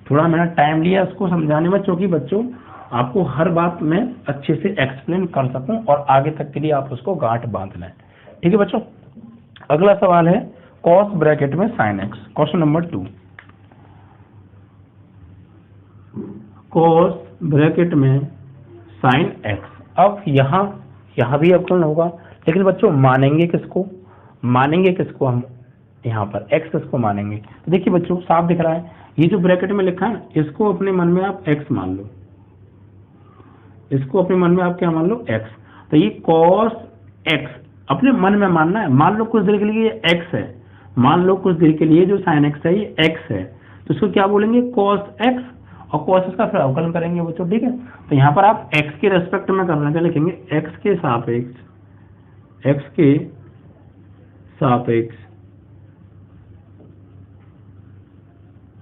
S1: थोड़ा मैंने टाइम लिया इसको समझाने में, क्योंकि बच्चों आपको हर बात में अच्छे से एक्सप्लेन कर सकूं और आगे तक के लिए आप उसको गांठ बांध लें। ठीक है बच्चों, अगला सवाल है कॉस ब्रैकेट में sine x. Question number 2, cos bracket में साइन एक्स। अब यहाँ भी अवकलन होगा, लेकिन बच्चों मानेंगे किसको हम यहाँ पर x किसको मानेंगे। तो देखिए बच्चों साफ दिख रहा है, ये जो ब्रैकेट में लिखा है ना, इसको अपने मन में आप x मान लो, इसको अपने मन में आप क्या मान लो x। तो ये cos x अपने मन में मानना है। मान लो कुछ देर के लिए ये x है, मान लो कुछ देर के लिए जो sin x है ये x है, तो इसको क्या बोलेंगे cos x, और cos x का फिर अवकलन करेंगे बच्चों। ठीक है, तो यहाँ पर आप x के रेस्पेक्ट में करना क्या लिखेंगे, x के सापेक्ष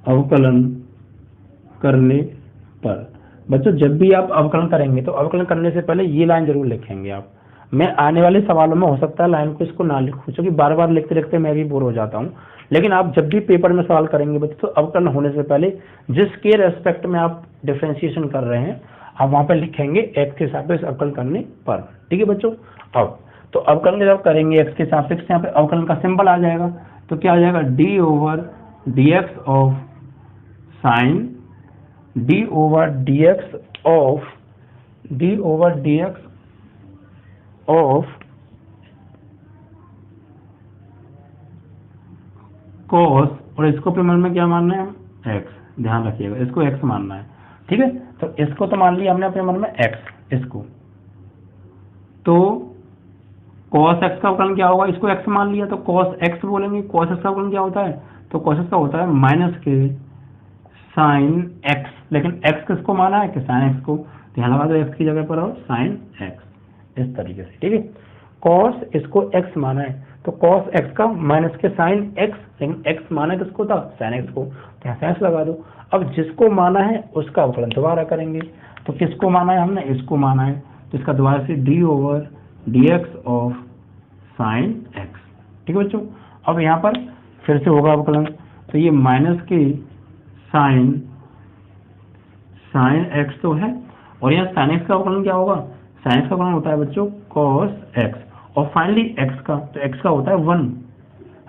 S1: अवकलन करने पर। बच्चों जब भी आप अवकलन करेंगे तो अवकलन करने से पहले ये लाइन जरूर लिखेंगे आप। मैं आने वाले सवालों में हो सकता है लाइन को इसको ना लिखूं, क्योंकि बार बार लिखते लिखते मैं भी बोर हो जाता हूं। लेकिन आप जब भी पेपर में सवाल करेंगे बच्चों, तो अवकलन होने से पहले जिसके रेस्पेक्ट में आप डिफरेंशिएशन कर रहे हैं आप वहां पर लिखेंगे x के सापेक्ष अवकलन करने पर। ठीक है बच्चों, अब तो अवकलन जब करेंगे x के सापेक्ष, यहाँ पे अवकलन का सिंबल आ जाएगा, तो क्या आ जाएगा d/dx of sine d/dx of cos, और इसको अपने मन में क्या मानना है x, ध्यान रखिएगा इसको x मानना है। ठीक है, तो इसको तो मान लिया हमने अपने मन में x, इसको तो cos x का अवकलन क्या होगा, इसको x मान लिया तो cos x बोलेंगे। cos x का अवकलन क्या होता है, तो cos x का होता है माइनस के साइन x, लेकिन x किसको माना है कि साइन x को, ध्यान लगा दो x की जगह पर और साइन x इस तरीके से। ठीक है, cos इसको x माना है तो cos x का माइनस के साइन x, लेकिन x माना किसको था, साइन x को, तो यहाँ साइन लगा दो। अब जिसको माना है उसका अवकलन दोबारा करेंगे, तो किसको माना है हमने, इसको माना है, तो इसका दोबारा से d/dx ऑफ साइन x। ठीक है बच्चों, अब यहाँ पर फिर से होगा अवकलन, तो ये माइनस के साइन x तो है, और यहाँ साइन x का अवकलन क्या होगा, साइन x का अवकलन होता है बच्चों cos x, और फाइनली x का, तो x का होता है 1।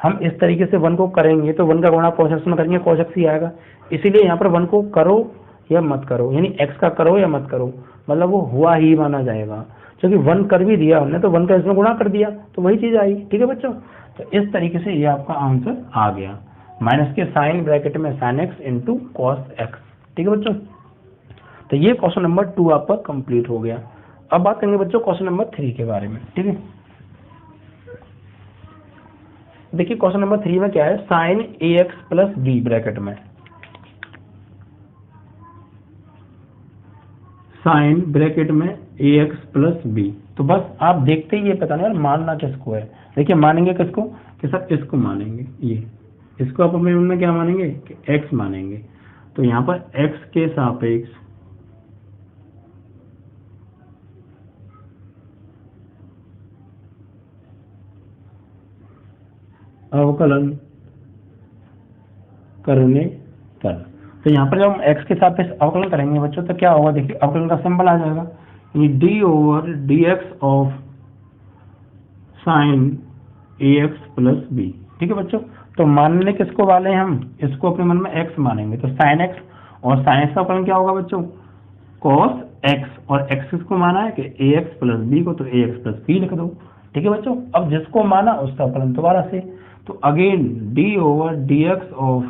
S1: हम इस तरीके से 1 को करेंगे तो 1 का गुणा cos x में करेंगे, cos x ही आएगा। इसीलिए यहाँ पर 1 को करो या मत करो, यानी x का करो या मत करो, मतलब वो हुआ ही माना जाएगा, क्योंकि 1 कर भी दिया हमने तो 1 का इसमें गुणा कर दिया तो वही चीज आई। ठीक है बच्चों, तो इस तरीके से ये आपका आंसर आ गया, माइनस के साइन ब्रैकेट में sine x into cos x। ठीक है बच्चों, तो ये क्वेश्चन नंबर 2 आपका कंप्लीट हो गया। अब बात करेंगे बच्चों क्वेश्चन नंबर 3 के बारे में। ठीक है, देखिए क्वेश्चन नंबर 3 में क्या है, sine ax plus b bracket में, साइन ब्रैकेट में ax प्लस b। तो बस आप देखते ही ये पता नहीं यार मानना किसको है। देखिए मानेंगे किसको, कि सर इसको मानेंगे, ये इसको आप अपने मन में क्या मानेंगे कि x मानेंगे, तो यहाँ पर x के सापेक्ष अवकलन करने पर। तो यहाँ पर जब हम x के सापेक्ष अवकलन करेंगे बच्चों तो क्या होगा, देखिए अवकलन का सिंबल आ जाएगा, ये d/dx of sine ax plus b। ठीक है बच्चों, तो मानने किसको वाले हैं हम, इसको अपने मन में x मानेंगे, तो साइन x, और साइन x का अवकलन क्या होगा बच्चों cos x, और x किसको माना है कि ax प्लस b को, तो ax प्लस b लिख दो। ठीक है बच्चों, अब जिसको माना उसका अवकलन दोबारा से, तो again d/dx of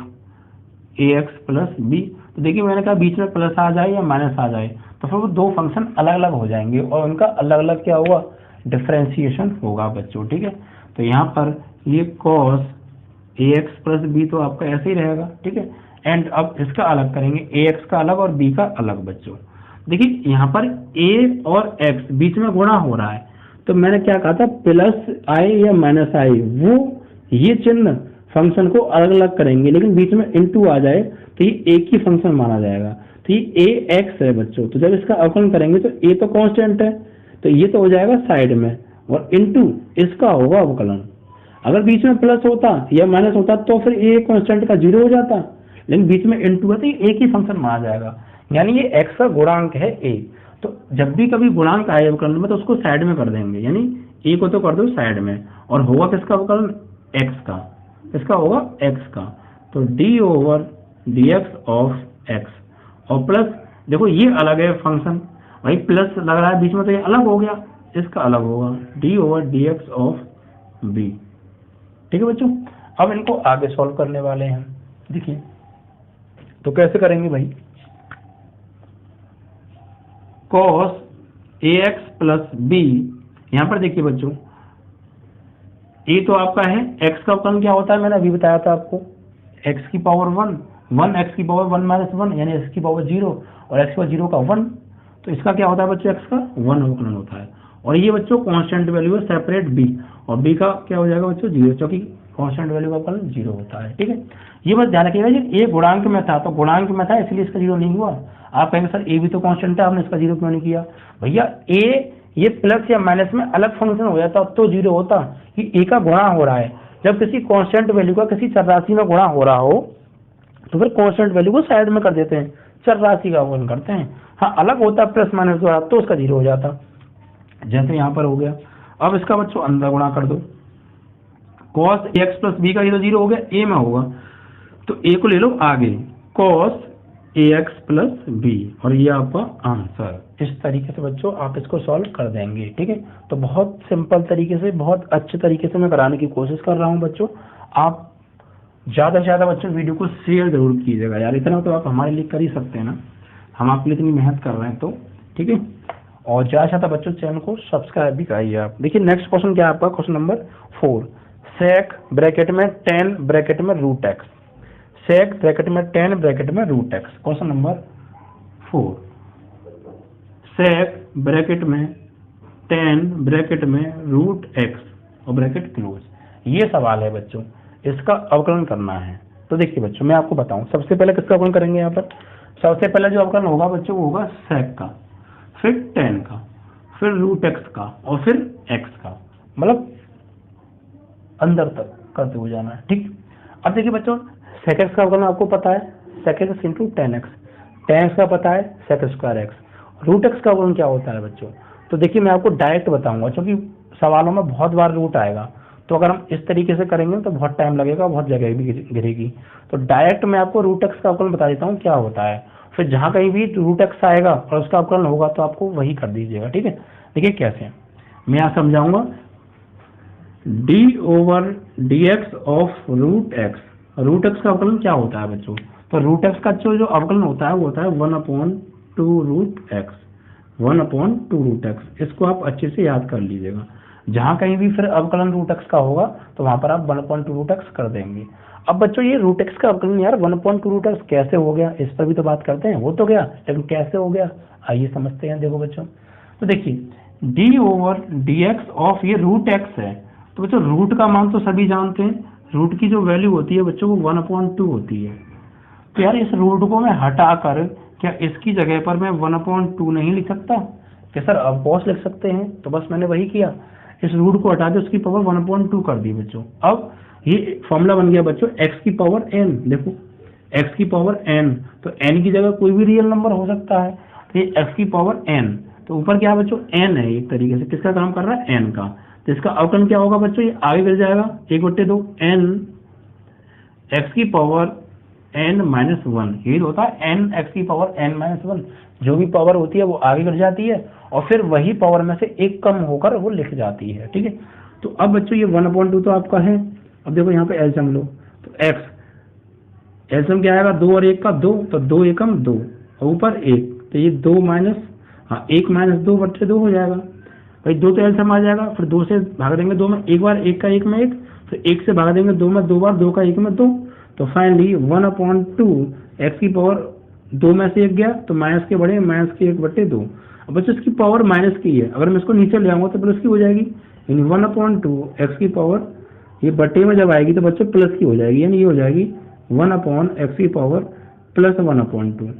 S1: ax plus b। तो देखिए मैंने कहा बीच में प्लस आ जाए या माइनस आ जाए तो फिर वो दो फंक्शन अलग अलग हो जाएंगे और उनका अलग अलग क्या होगा, डिफरेंशिएशन होगा बच्चों। ठीक है, तो यहाँ पर ये cos ax प्लस b तो आपका ऐसे ही रहेगा। ठीक है, एंड अब इसका अलग करेंगे, ax का अलग और b का अलग बच्चों। देखिए यहाँ पर a और x बीच में गुणा हो रहा है, तो मैंने क्या कहा था प्लस आई या माइनस आई, वो ये चिन्ह फंक्शन को अलग अलग करेंगे, लेकिन बीच में इनटू आ जाए तो ये एक ही फंक्शन माना जाएगा। तो ये ax है बच्चों, तो जब इसका अवकलन करेंगे तो a तो कांस्टेंट है तो ये तो हो जाएगा साइड में, और इनटू इसका होगा अवकलन। अगर बीच में प्लस होता या माइनस होता तो फिर ए कांस्टेंट का 0 हो जाता, लेकिन बीच में इनटू है तो ये एक ही फंक्शन माना जाएगा, यानी ये x का गुणांक है a। तो जब भी कभी गुणांक आए अवकलन में तो उसको साइड में कर देंगे, यानी a को तो कर दो साइड में, और होगा किसका अवकलन, x का, किसका होगा, x का। तो d over dx of x, और प्लस देखो ये अलग है फंक्शन, भाई प्लस लग रहा है बीच में तो ये अलग हो गया, इसका अलग होगा d over dx of b। ठीक है बच्चों, अब इनको आगे सॉल्व करने वाले हैं। देखिए तो कैसे करेंगे भाई, cos ax प्लस b, यहाँ पर देखिए बच्चों a तो आपका है, x का अवकलन क्या होता है मैंने अभी बताया था आपको, x की पावर 1 x की पावर 1 माइनस 1 यानी x की पावर 0 और x की पावर 0 का 1, तो इसका क्या होता है बच्चों, x का 1 अवकलन होता है। और ये बच्चों कांस्टेंट वैल्यू है सेपरेट b, और b का क्या हो जाएगा बच्चों 0, क्योंकि कांस्टेंट वैल्यू का अवकलन 0 होता है। ठीक है, ये बस ध्यान रखिएगा जी, a गुणांक में था तो गुणांक में था इसलिए इसका 0 नहीं हुआ। आप कहेंगे सर a भी तो कांस्टेंट है, आपने इसका 0 क्यों नहीं किया, भैया a ये प्लस या माइनस में अलग फंक्शन हो जाता तो 0 होता, कि a का गुणा हो रहा है। जब किसी कांस्टेंट वैल्यू का किसी चर राशि में गुणा हो रहा हो तो फिर कांस्टेंट वैल्यू को साइड में कर देते हैं, चर राशि का अवकलन करते हैं। हाँ अलग होता प्लस माइनस द्वारा तो उसका 0 हो जाता, जैसे यहाँ पर हो गया। अब इसका बच्चों अंदर गुणा कर दो, cos ax प्लस b का ये तो 0 हो गया, a में होगा तो a को ले लो आगे, cos ax प्लस b, और ये आपका आंसर। इस तरीके से बच्चों आप इसको सॉल्व कर देंगे। ठीक है, तो बहुत सिंपल तरीके से, बहुत अच्छे तरीके से मैं कराने की कोशिश कर रहा हूँ बच्चों। आप ज़्यादा से ज़्यादा बच्चों वीडियो को शेयर जरूर कीजिएगा यार, इतना तो आप हमारे लिए कर ही सकते हैं ना, हम आपके लिए इतनी मेहनत कर रहे हैं तो। ठीक है, और ज़्यादा से ज़्यादा बच्चों चैनल को सब्सक्राइब भी कराइए आप। देखिए नेक्स्ट क्वेश्चन क्या है आपका, क्वेश्चन नंबर 4, sec ब्रैकेट में 10 ब्रैकेट में रूट एक्स, sec ब्रैकेट में 10 ब्रैकेट में root x. Question number 4, sec bracket में 10 ब्रैकेट में रूट एक्स और ब्रैकेट क्लोज, ये सवाल है बच्चों, इसका अवकलन करना है। तो देखिए बच्चों मैं आपको बताऊं, सबसे पहले किसका अवकलन करेंगे यहाँ पर, सबसे पहले जो अवकलन होगा बच्चों वो होगा sec का, फिर 10 का, फिर रूट एक्स का, और फिर x का, मतलब अंदर तक करते हुए जाना है। ठीक, अब देखिए बच्चों sec x का अवकलन आपको पता है, sec x into 10x, 10x का पता है sec square x, root x का अवकलन क्या होता है बच्चों। तो देखिए मैं आपको डायरेक्ट बताऊंगा क्योंकि सवालों में बहुत बार रूट आएगा, तो अगर हम इस तरीके से करेंगे तो बहुत टाइम लगेगा, बहुत जगह भी गिरेगी। तो डायरेक्ट मैं आपको रूट एक्स का अवकलन बता देता हूँ क्या होता है, फिर जहाँ कहीं भी रूट एक्स आएगा और उसका अवकलन होगा तो आपको वही कर दीजिएगा। ठीक है, देखिए कैसे मैं यहाँ समझाऊंगा, D over D x of root x, root x का अवकलन क्या होता है बच्चों, तो रूट एक्स का जो अवकलन होता है वो होता है 1/2 रूट एक्स, 1/2 रूट एक्स। इसको आप अच्छे से याद कर लीजिएगा, जहाँ कहीं भी फिर अवकलन रूट एक्स का होगा तो वहाँ पर आप 1/2 रूट एक्स कर देंगे। अब बच्चों ये रूट एक्स का अवकलन यार 1/2 रूट एक्स कैसे हो गया, इस पर भी तो बात करते हैं, हो तो गया लेकिन कैसे हो गया आइए समझते हैं। देखो बच्चों, तो देखिए D over D x of ये रूट एक्स है, तो बच्चों रूट का मान तो सभी जानते हैं, रूट की जो वैल्यू होती है बच्चों वो 1/2 होती है। तो यार इस रूट को मैं हटाकर क्या इसकी जगह पर मैं 1/2 नहीं लिख सकता क्या सर, अब कॉस लिख सकते हैं, तो बस मैंने वही किया, इस रूट को हटा के उसकी पावर 1/2 कर दी बच्चों। अब ये फॉर्मूला बन गया बच्चों x की पावर n, देखो x की पावर n, तो n की जगह कोई भी रियल नंबर हो सकता है, तो ये x की पावर n, तो ऊपर क्या है बच्चों n है, एक तरीके से किसका काम कर रहा है n का, तो इसका अवकलन क्या होगा बच्चों, ये आगे गिर जाएगा 1/2 n x की पावर n-1, ये होता है n x की पावर n-1, जो भी पावर होती है वो आगे गिर जाती है और फिर वही पावर में से एक कम होकर वो लिख जाती है। ठीक है, तो अब बच्चों ये 1/2 तो आपका है, अब देखो यहाँ पे एलसीएम लो, तो x एलसीएम क्या आएगा, 2 और 1 का 2, तो 2 एकम 2 और ऊपर 1, तो ये 2 माइनस 1 - 2/2 हो जाएगा भाई, 2 तो एलसीएम आ जाएगा, फिर 2 से भाग देंगे 2 में, एक बार 1 का 1 में 1, फिर 1 से भाग देंगे 2 में 2 बार, 2 का 1 में 2, तो फाइनली 1/2 x की पावर 2 में से 1 गया तो माइनस के बढ़े, माइनस के 1/2। अब बच्चों इसकी पावर माइनस की है, अगर मैं इसको नीचे ले आऊंगा तो प्लस की हो जाएगी, यानी 1/2 x की पावर ये बटे में जब आएगी तो बच्चों प्लस की हो जाएगी, यानी ये हो जाएगी 1/x की पावर प्लस 1/2।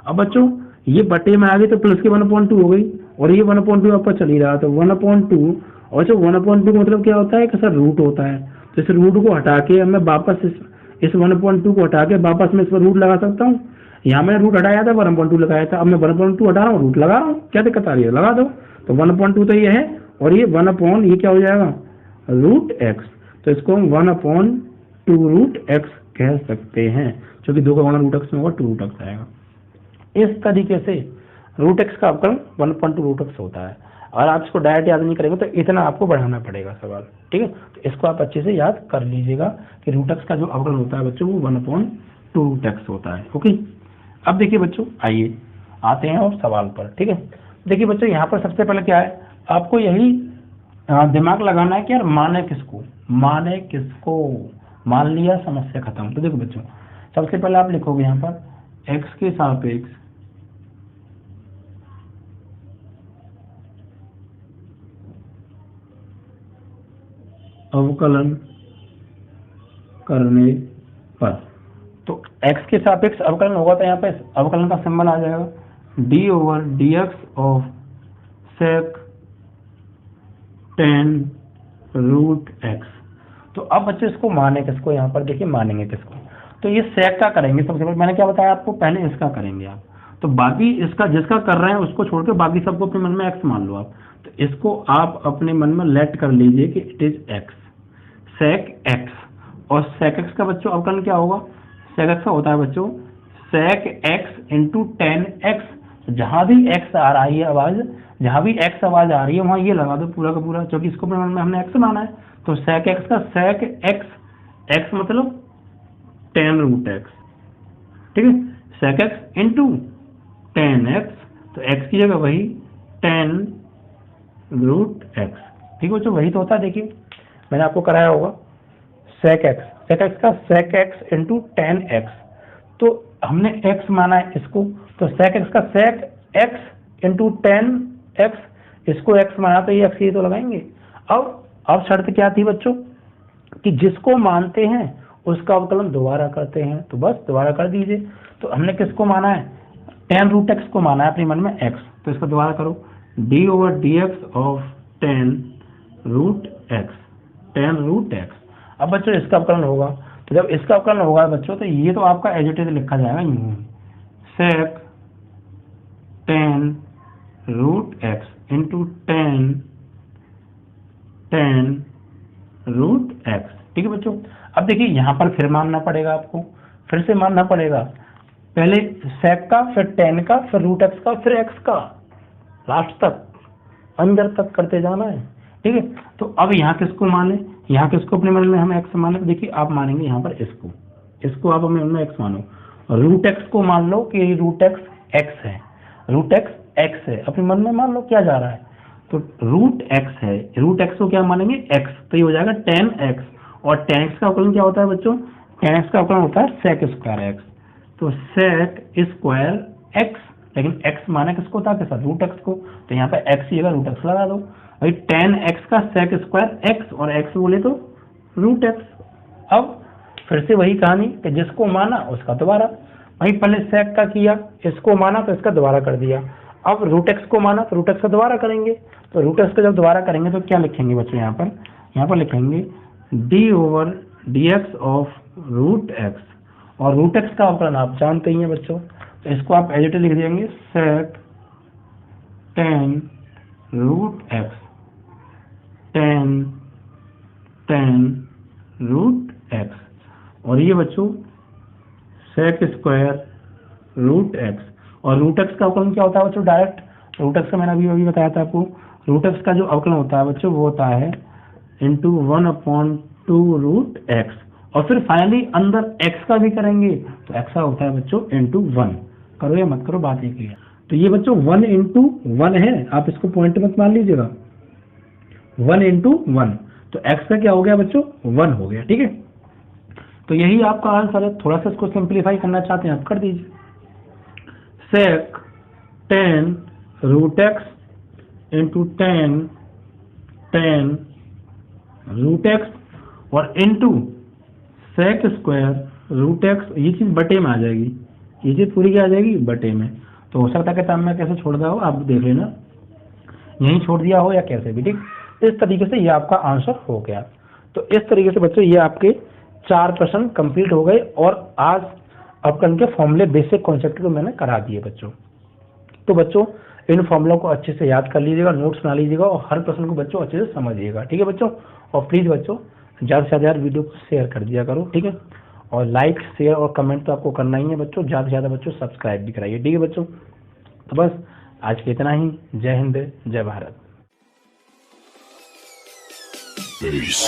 S1: अब बच्चों ये बटे में आ गई तो प्लस की 1/2 हो गई, और ये 1/2 आपका चल ही रहा, तो 1/2, और जो 1/2 मतलब क्या होता है कि सर रूट होता है, तो इस रूट को हटा के मैं वापस इस 1.2 को हटा के वापस मैं इस पर रूट लगा सकता हूँ। यहाँ मैंने रूट हटाया था, 1.2 लगाया था, अब मैं 1.2 हटा रहा हूँ, रूट लगा रहा हूँ, क्या दिक्कत आ रही है, लगा दो। तो 1.2 तो ये है, और ये 1 ये क्या हो जाएगा, रूट एक्स। तो इसको हम 1/2 रूट एक्स कह सकते हैं, क्योंकि 2 का गुणा रूट एक्स में होगा, 2 रूट एक्स आएगा। इस तरीके से रूट एक्स का अवकलन 1/2 रूट एक्स होता है। और आप इसको डायरेक्ट याद नहीं करेंगे तो इतना आपको बढ़ाना पड़ेगा सवाल, ठीक है। तो इसको आप अच्छे से याद कर लीजिएगा कि रूट एक्स का जो अवकलन होता है बच्चों वो 1/2 रूट एक्स होता है। ओके, अब देखिए बच्चों, आइए आते हैं और सवाल पर, ठीक है। देखिए बच्चों, यहाँ पर सबसे पहले क्या है, आपको यही दिमाग लगाना है कि यार माने किसको, माने किसको, मान लिया समस्या खत्म। तो देखो बच्चों, सबसे पहले आप लिखोगे यहाँ पर एक्स के सापेक्ष अवकलन करने पर, तो x के सापेक्ष अवकलन होगा तो यहाँ पे अवकलन का सिंबल आ जाएगा d/dx ऑफ sec tan रूट x। तो अब बच्चों इसको माने किसको, यहाँ पर देखिए मानेंगे किसको, तो ये sec का करेंगे सबसे पहले। मैंने क्या बताया आपको, पहले इसका करेंगे आप, तो बाकी इसका जिसका कर रहे हैं उसको छोड़ के बाकी सबको अपने मन में x मान लो आप। तो इसको आप अपने मन में लेट कर लीजिए कि it is x, sec x। और sec x का बच्चों अवकलन क्या होगा, sec x का होता है बच्चों sec x into tan x। जहां भी x आ रही है आवाज, जहां भी x आवाज आ रही है वहां ये लगा दो पूरा का पूरा, क्योंकि इसको अपने मन में हमने x माना है। तो sec x का sec x, x मतलब tan रूट x, ठीक है, sec x into tan x, तो x की जगह वही tan रूट x, ठीक है बच्चों, वही तो होता है। देखिए मैंने आपको कराया होगा sec x का sec x into tan x, तो हमने x माना है इसको, तो sec x का sec x into tan x, इसको x माना तो ये x ही तो लगाएंगे। अब शर्त क्या थी बच्चों कि जिसको मानते हैं उसका अवकलन दोबारा करते हैं, तो बस दोबारा कर दीजिए। तो हमने किसको माना है, tan रूट x को माना है अपने मन में x, तो इसको दोबारा करो d/dx ऑफ tan root x, tan root x। अब बच्चों इसका अवकलन होगा, तो जब इसका अवकलन होगा बच्चों तो ये तो आपका एज इट इज लिखा जाएगा यूं, sec tan root x into tan root x, ठीक है बच्चों। अब देखिए यहाँ पर फिर मानना पड़ेगा आपको, फिर से मानना पड़ेगा, पहले sec का, फिर tan का, फिर रूट x का, फिर x का, लास्ट तक अंदर तक करते जाना है, ठीक है। तो अब यहाँ किसको माने, यहाँ किसको अपने मन में हम x माने, देखिए आप मानेंगे यहाँ पर इसको आप अपने मन में x मानो, रूट x को मान लो कि रूट x x है, रूट x x है, अपने मन में मान लो क्या जा रहा है, तो रूट x है, रूट x को क्या मानेंगे x, तो ये हो जाएगा tan x। और tan x का अवकलन क्या होता है बच्चों, tan x का अवकलन होता है sec स्क्वायर x, तो sec स्क्वायर x, लेकिन x माना किसको था के साथ, रूट x को, तो यहाँ पे x ही जगह रूट x लगा दो भाई, tan x का sec स्क्वायर x, और x बोले तो रूट x। अब फिर से वही कहानी कि जिसको माना उसका दोबारा, वही पहले sec का किया, इसको माना तो इसका दोबारा कर दिया। अब रूट x को माना तो रूट x का दोबारा करेंगे, तो रूट x का जब दोबारा करेंगे तो क्या लिखेंगे बच्चों, यहाँ पर लिखेंगे d/dx ऑफ रूट x, और रूट x का अवकलन आप जानते ही हैं बच्चों, तो इसको आप एज इट इज लिख देंगे sec tan root x tan root x, और ये बच्चों sec स्क्वायर रूट x। और रूट x का अवकलन क्या होता है बच्चों, डायरेक्ट रूट x का मैंने अभी बताया था आपको, रूट x का जो अवकलन होता है बच्चों वो होता है इंटू 1/2 रूट x, और फिर फाइनली अंदर x का भी करेंगे तो x का होता है बच्चों इंटू 1, करो या मत करो बात एक ही है। तो ये बच्चों 1/1 है, आप इसको पॉइंट मत मान लीजिएगा, 1/1, तो x का क्या हो गया बच्चों 1 हो गया, ठीक है। तो यही आपका आंसर है, थोड़ा सा इसको सिंप्लीफाई करना चाहते हैं आप कर दीजिए, sec tan root x into tan root x, और into sec square root x, ये चीज बटे में आ जाएगी, ये चीज पूरी क्या आ जाएगी बटे में। तो हो सकता है कि टाइम में कैसे छोड़ दिया हो आप देख लेना, यहीं छोड़ दिया हो या कैसे भी, ठीक। इस तरीके से ये आपका आंसर हो गया। तो इस तरीके से बच्चों ये आपके 4 प्रश्न कंप्लीट हो गए और आज अवकलन के फॉर्मूले बेसिक कॉन्सेप्ट को मैंने करा दिए बच्चों। तो बच्चों इन फॉर्मूलों को अच्छे से याद कर लीजिएगा, नोट्स बना लीजिएगा और हर प्रश्न को बच्चों अच्छे से समझिएगा, ठीक है बच्चों। और प्लीज़ बच्चों ज़्यादा से ज़्यादा वीडियो को शेयर कर दिया करो, ठीक है। और लाइक शेयर और कमेंट तो आपको करना ही है बच्चों, ज़्यादा से ज़्यादा बच्चों सब्सक्राइब भी कराइए, ठीक है बच्चों। तो बस आज के इतना ही। जय हिंद, जय भारत। Peace.